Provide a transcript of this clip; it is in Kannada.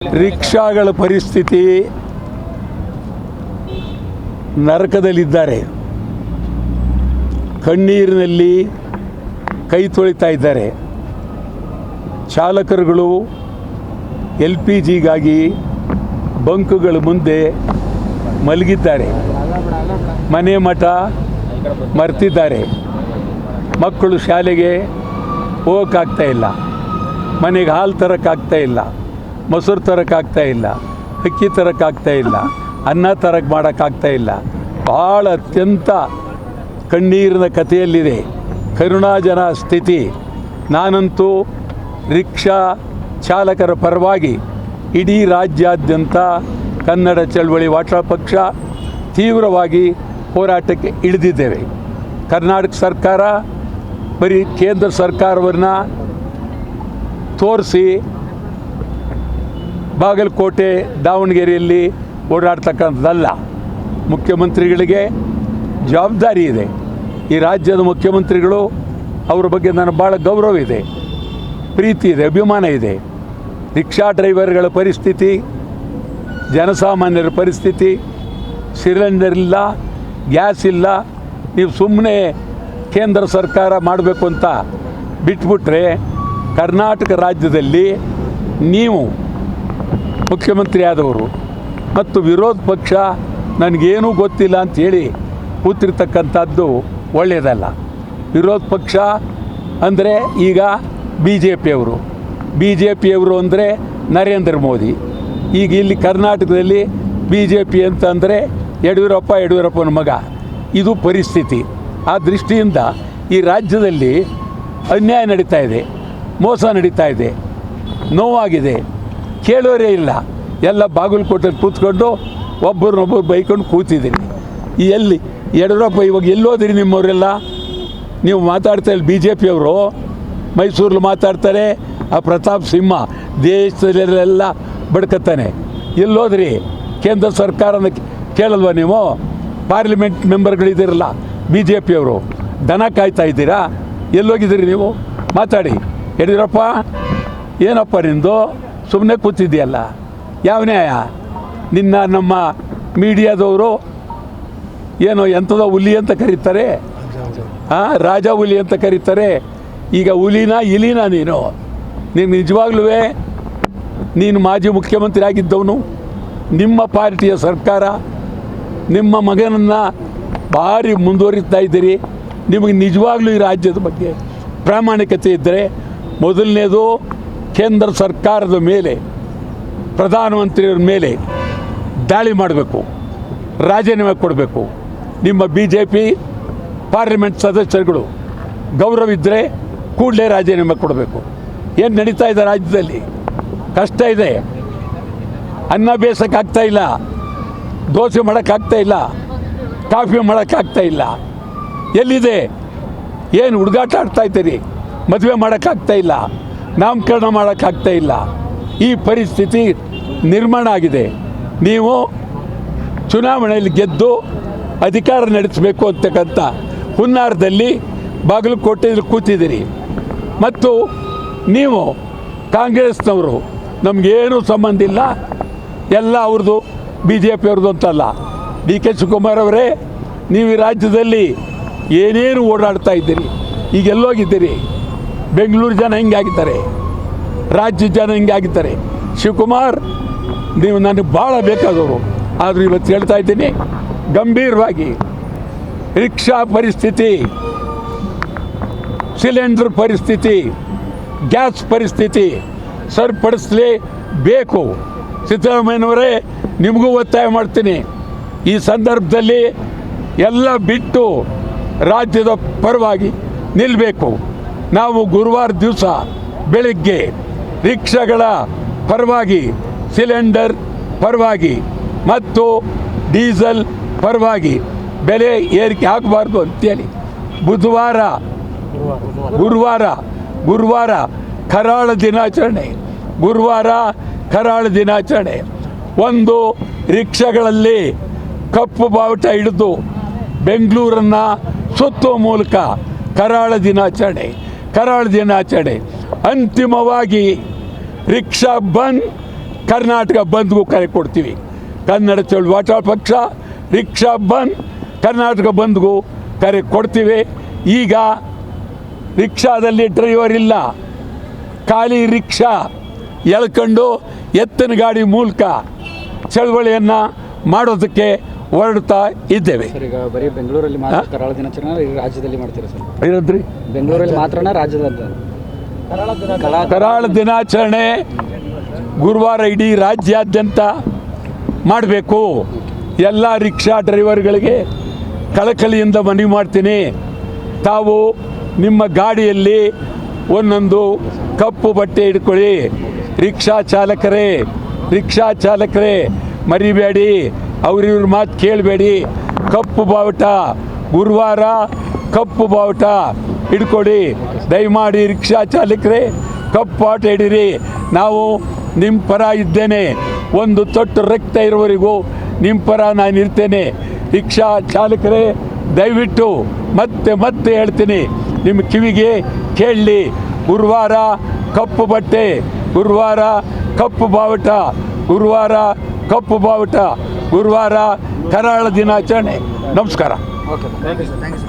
ರಿಕ್ಷಾಗಳ ಪರಿಸ್ಥಿತಿ ನರಕದಲ್ಲಿದ್ದಾರೆ. ಕಣ್ಣೀರಿನಲ್ಲಿ ಕೈ ತೊಳಿತಾ ಇದ್ದಾರೆ. ಚಾಲಕರುಗಳು LPGಗಾಗಿ ಬಂಕ್ಗಳ ಮುಂದೆ ಮಲಗಿದ್ದಾರೆ. ಮನೆ ಮಠ ಮರ್ತಿದ್ದಾರೆ. ಮಕ್ಕಳು ಶಾಲೆಗೆ ಹೋಗೋಕ್ಕಾಗ್ತಾ ಇಲ್ಲ. ಮನೆಗೆ ಹಾಲು ತರೋಕ್ಕಾಗ್ತಾ ಇಲ್ಲ, ಮೊಸರು ತರೋಕ್ಕಾಗ್ತಾ ಇಲ್ಲ, ಅಕ್ಕಿ ತರೋಕ್ಕಾಗ್ತಾ ಇಲ್ಲ, ಅನ್ನ ತರಕ್ಕೆ ಮಾಡೋಕ್ಕಾಗ್ತಾ ಇಲ್ಲ. ಭಾಳ ಅತ್ಯಂತ ಕಣ್ಣೀರಿನ ಕಥೆಯಲ್ಲಿದೆ, ಕರುಣಾಜನ ಸ್ಥಿತಿ. ನಾನಂತೂ ರಿಕ್ಷಾ ಚಾಲಕರ ಪರವಾಗಿ ಇಡೀ ರಾಜ್ಯಾದ್ಯಂತ ಕನ್ನಡ ಚಳವಳಿ ವಾಟಾಳ್ ಪಕ್ಷ ತೀವ್ರವಾಗಿ ಹೋರಾಟಕ್ಕೆ ಇಳಿದಿದ್ದೇವೆ. ಕರ್ನಾಟಕ ಸರ್ಕಾರ ಬರೀ ಕೇಂದ್ರ ಸರ್ಕಾರವನ್ನು ತೋರಿಸಿ ಬಾಗಲಕೋಟೆ ದಾವಣಗೆರೆಯಲ್ಲಿ ಓಡಾಡ್ತಕ್ಕಂಥದ್ದಲ್ಲ. ಮುಖ್ಯಮಂತ್ರಿಗಳಿಗೆ ಜವಾಬ್ದಾರಿ ಇದೆ. ಈ ರಾಜ್ಯದ ಮುಖ್ಯಮಂತ್ರಿಗಳು, ಅವರ ಬಗ್ಗೆ ನನಗೆ ಭಾಳ ಗೌರವ ಇದೆ, ಪ್ರೀತಿ ಇದೆ, ಅಭಿಮಾನ ಇದೆ. ರಿಕ್ಷಾ ಡ್ರೈವರ್ಗಳ ಪರಿಸ್ಥಿತಿ, ಜನಸಾಮಾನ್ಯರ ಪರಿಸ್ಥಿತಿ, ಸಿಲಿಂಡರ್ ಇಲ್ಲ, ಗ್ಯಾಸ್ ಇಲ್ಲ. ನೀವು ಸುಮ್ಮನೆ ಕೇಂದ್ರ ಸರ್ಕಾರ ಮಾಡಬೇಕು ಅಂತ ಬಿಟ್ಬಿಟ್ರೆ ಕರ್ನಾಟಕ ರಾಜ್ಯದಲ್ಲಿ ನೀವು ಮುಖ್ಯಮಂತ್ರಿ ಆದವರು ಮತ್ತು ವಿರೋಧ ಪಕ್ಷ ನನಗೇನೂ ಗೊತ್ತಿಲ್ಲ ಅಂಥೇಳಿ ಕೂತಿರ್ತಕ್ಕಂಥದ್ದು ಒಳ್ಳೆಯದಲ್ಲ. ವಿರೋಧ ಪಕ್ಷ ಅಂದರೆ ಈಗ ಬಿ ಜೆ ಪಿಯವರು ಅಂದರೆ ನರೇಂದ್ರ ಮೋದಿ. ಈಗ ಇಲ್ಲಿ ಕರ್ನಾಟಕದಲ್ಲಿ BJP ಅಂತಂದರೆ ಯಡಿಯೂರಪ್ಪನ ಮಗ. ಇದು ಪರಿಸ್ಥಿತಿ. ಆ ದೃಷ್ಟಿಯಿಂದ ಈ ರಾಜ್ಯದಲ್ಲಿ ಅನ್ಯಾಯ ನಡೀತಾ ಇದೆ, ಮೋಸ ನಡೀತಾ ಇದೆ, ನೋವಾಗಿದೆ. ಕೇಳೋರೇ ಇಲ್ಲ. ಎಲ್ಲ ಬಾಗಲಕೋಟೆಯಲ್ಲಿ ಕೂತ್ಕೊಂಡು ಒಬ್ಬರನ್ನೊಬ್ಬರು ಬೈಕೊಂಡು ಕೂತಿದ್ದೀನಿ. ಎಲ್ಲಿ ಯಡಿಯೂರಪ್ಪ ಇವಾಗ ಎಲ್ಲೋದ್ರಿ ನಿಮ್ಮವರೆಲ್ಲ? ನೀವು ಮಾತಾಡ್ತಾ ಇಲ್ಲ. BJP ಅವರು ಮೈಸೂರಲ್ಲಿ ಮಾತಾಡ್ತಾರೆ, ಆ ಪ್ರತಾಪ್ ಸಿಂಹ ದೇಶದಲ್ಲೆಲ್ಲ ಬಡ್ಕತ್ತಾನೆ. ಎಲ್ಲೋದ್ರಿ? ಕೇಂದ್ರ ಸರ್ಕಾರನ ಕೇಳಲ್ವ ನೀವು? ಪಾರ್ಲಿಮೆಂಟ್ ಮೆಂಬರ್ಗಳಿದ್ದೀರಲ್ಲ BJP ಅವರು, ದನ ಕಾಯ್ತಾ ಇದ್ದೀರಾ? ಎಲ್ಲೋಗಿದ್ದೀರಿ ನೀವು? ಮಾತಾಡಿ. ಯಡಿಯೂರಪ್ಪ ಏನಪ್ಪ ನಿಂದು? ಸುಮ್ಮನೆ ಕೂತಿದ್ದೀಯಲ್ಲ, ಯಾವ ನ್ಯಾಯ? ನಿನ್ನ ನಮ್ಮ ಮೀಡಿಯಾದವರು ಏನೋ ಎಂಥದೋ ಹುಲಿ ಅಂತ ಕರೀತಾರೆ, ರಾಜ ಹುಲಿ ಅಂತ ಕರೀತಾರೆ. ಈಗ ಹುಲಿನ ಇಲಿನ ನೀನು ನಿಜವಾಗ್ಲೂ ನೀನು ಮಾಜಿ ಮುಖ್ಯಮಂತ್ರಿ ಆಗಿದ್ದವನು. ನಿಮ್ಮ ಪಾರ್ಟಿಯ ಸರ್ಕಾರ ನಿಮ್ಮ ಮಗನನ್ನು ಭಾರಿ ಮುಂದುವರಿಸ್ತಾ ಇದ್ದೀರಿ. ನಿಮಗೆ ನಿಜವಾಗ್ಲೂ ಈ ರಾಜ್ಯದ ಬಗ್ಗೆ ಪ್ರಾಮಾಣಿಕತೆ ಇದ್ದರೆ ಮೊದಲನೇದು ಕೇಂದ್ರ ಸರ್ಕಾರದ ಮೇಲೆ, ಪ್ರಧಾನಮಂತ್ರಿಯವ್ರ ಮೇಲೆ ದಾಳಿ ಮಾಡಬೇಕು, ರಾಜೀನಾಮೆ ಕೊಡಬೇಕು. ನಿಮ್ಮ BJP ಪಾರ್ಲಿಮೆಂಟ್ ಸದಸ್ಯರುಗಳು ಗೌರವ ಇದ್ದರೆ ಕೂಡಲೇ ರಾಜೀನಾಮೆ ಕೊಡಬೇಕು. ಏನು ನಡೀತಾ ಇದೆ ರಾಜ್ಯದಲ್ಲಿ? ಕಷ್ಟ ಇದೆ. ಅನ್ನ ಬೇಯಿಸೋಕ್ಕಾಗ್ತಾ ಇಲ್ಲ, ದೋಸೆ ಮಾಡೋಕ್ಕಾಗ್ತಾ ಇಲ್ಲ, ಕಾಫಿ ಮಾಡೋಕ್ಕಾಗ್ತಾ ಇಲ್ಲ. ಎಲ್ಲಿದೆ? ಏನು ಹುಡುಗಾಟ ಆಡ್ತಾ ಇದ್ದೀರಿ? ಮದುವೆ ಮಾಡೋಕ್ಕಾಗ್ತಾ ಇಲ್ಲ, ನಾಮಕರಣ ಮಾಡೋಕ್ಕಾಗ್ತಾ ಇಲ್ಲ. ಈ ಪರಿಸ್ಥಿತಿ ನಿರ್ಮಾಣ ಆಗಿದೆ. ನೀವು ಚುನಾವಣೆಯಲ್ಲಿ ಗೆದ್ದು ಅಧಿಕಾರ ನಡೆಸಬೇಕು ಅಂತಕ್ಕಂಥ ಹುನ್ನಾರದಲ್ಲಿ ಬಾಗಲಕೋಟೆಯಲ್ಲಿ ಕೂತಿದ್ದೀರಿ. ಮತ್ತು ನೀವು ಕಾಂಗ್ರೆಸ್ನವರು ನಮಗೇನೂ ಸಂಬಂಧ ಇಲ್ಲ, ಎಲ್ಲ ಅವ್ರದ್ದು, BJP ಅವ್ರದ್ದು ಅಂತಲ್ಲ. DK ಶಿವಕುಮಾರ್ ಅವರೇ, ನೀವು ಈ ರಾಜ್ಯದಲ್ಲಿ ಏನೇನು ಓಡಾಡ್ತಾ ಇದ್ದೀರಿ? ಈಗ ಎಲ್ಲೋಗಿದ್ದೀರಿ? ಬೆಂಗಳೂರು ಜನ ಹಿಂಗಾಗಿದ್ದಾರೆ, ರಾಜ್ಯ ಜನ ಹಿಂಗಾಗಿದ್ದಾರೆ. ಶಿವಕುಮಾರ್, ನೀವು ನನಗೆ ಭಾಳ ಬೇಕಾದವರು. ಆದರೂ ಇವತ್ತು ಹೇಳ್ತಾ ಇದ್ದೀನಿ ಗಂಭೀರವಾಗಿ, ರಿಕ್ಷಾ ಪರಿಸ್ಥಿತಿ, ಸಿಲಿಂಡರ್ ಪರಿಸ್ಥಿತಿ, ಗ್ಯಾಸ್ ಪರಿಸ್ಥಿತಿ ಸರಿಪಡಿಸಲೇಬೇಕು. ಸಿದ್ದರಾಮಯ್ಯನವರೇ, ನಿಮಗೂ ಒತ್ತಾಯ ಮಾಡ್ತೀನಿ, ಈ ಸಂದರ್ಭದಲ್ಲಿ ಎಲ್ಲ ಬಿಟ್ಟು ರಾಜ್ಯದ ಪರವಾಗಿ ನಿಲ್ಲಬೇಕು. ನಾವು ಗುರುವಾರ ದಿವಸ ಬೆಳಗ್ಗೆ ರಿಕ್ಷಾಗಳ ಪರವಾಗಿ, ಸಿಲಿಂಡರ್ ಪರವಾಗಿ ಮತ್ತು ಡೀಸೆಲ್ ಪರವಾಗಿ ಬೆಲೆ ಏರಿಕೆ ಆಗಬಾರ್ದು ಅಂತೇಳಿ ಗುರುವಾರ ಕರಾಳ ದಿನಾಚರಣೆ, ಒಂದು ರಿಕ್ಷಾಗಳಲ್ಲಿ ಕಪ್ಪು ಬಾವುಟ ಹಿಡಿದು ಬೆಂಗಳೂರನ್ನು ಸುತ್ತುವ ಮೂಲಕ ಕರಾಳ ದಿನಾಚರಣೆ. ಅಂತಿಮವಾಗಿ ರಿಕ್ಷಾ ಬಂದ್, ಕರ್ನಾಟಕ ಬಂದ್ಗೂ ಕರೆ ಕೊಡ್ತೀವಿ. ಕನ್ನಡ ಚಳವಳಿ ಪಕ್ಷ ರಿಕ್ಷಾ ಬಂದ್, ಕರ್ನಾಟಕ ಬಂದ್ಗೂ ಕರೆ ಕೊಡ್ತೀವಿ. ಈಗ ರಿಕ್ಷಾದಲ್ಲಿ ಡ್ರೈವರ್ ಇಲ್ಲ, ಖಾಲಿ ರಿಕ್ಷಾ ಎಳ್ಕೊಂಡು ಎತ್ತಿನ ಗಾಡಿ ಮೂಲಕ ಚಳವಳಿಯನ್ನು ಮಾಡೋದಕ್ಕೆ ಹೊರಡ್ತಾ ಇದ್ದೇವೆ. ಸರ್, ಈಗ ಬರೀ ಬೆಂಗಳೂರಲ್ಲಿ ಮಾತ್ರ ಕರಾಳ ದಿನಾಚರಣೆ ರಾಜ್ಯದಲ್ಲಿ ಮಾಡ್ತೀರಾ ಸರ್? ಏನಂದ್ರಿ? ಬೆಂಗಳೂರಲ್ಲಿ ಮಾತ್ರನ ರಾಜ್ಯದ ಕರಾಳ ದಿನಾಚರಣೆ ಗುರುವಾರ ಇಡೀ ರಾಜ್ಯಾದ್ಯಂತ ಮಾಡಬೇಕು. ಎಲ್ಲ ರಿಕ್ಷಾ ಡ್ರೈವರ್ಗಳಿಗೆ ಕಳಕಳಿಯಿಂದ ಮನವಿ ಮಾಡ್ತೀನಿ, ತಾವು ನಿಮ್ಮ ಗಾಡಿಯಲ್ಲಿ ಒಂದೊಂದು ಕಪ್ಪು ಬಟ್ಟೆ ಇಟ್ಕೊಳ್ಳಿ. ರಿಕ್ಷಾ ಚಾಲಕರೇ ಮರಿಬೇಡಿ, ಅವ್ರಿವ್ರ ಮಾತು ಕೇಳಬೇಡಿ. ಕಪ್ಪು ಬಾವುಟ ಗುರುವಾರ ಕಪ್ಪು ಬಾವುಟ ಹಿಡ್ಕೊಡಿ. ದಯಮಾಡಿ ರಿಕ್ಷಾ ಚಾಲಕರೇ ಕಪ್ಪು ಬಾವುಟ ಹಿಡೀರಿ. ನಾವು ನಿಮ್ಮ ಪರ ಇದ್ದೇನೆ, ಒಂದು ತೊಟ್ಟು ರಕ್ತ ಇರುವವರೆಗೂ ನಿಮ್ಮ ಪರ ನಾನು ಇರ್ತೇನೆ. ರಿಕ್ಷಾ ಚಾಲಕರೇ ದಯವಿಟ್ಟು ಮತ್ತೆ ಹೇಳ್ತೀನಿ, ನಿಮ್ಮ ಕಿವಿಗೆ ಕೇಳಲಿ. ಗುರುವಾರ ಕಪ್ಪು ಬಟ್ಟೆ, ಗುರುವಾರ ಕಪ್ಪು ಬಾವುಟ, ಗುರುವಾರ ಕಪ್ಪು ಬಾವುಟ, ಗುರುವಾರ ಕರಾಳ ದಿನಾಚರಣೆ. ನಮಸ್ಕಾರ. Okay, thank you sir.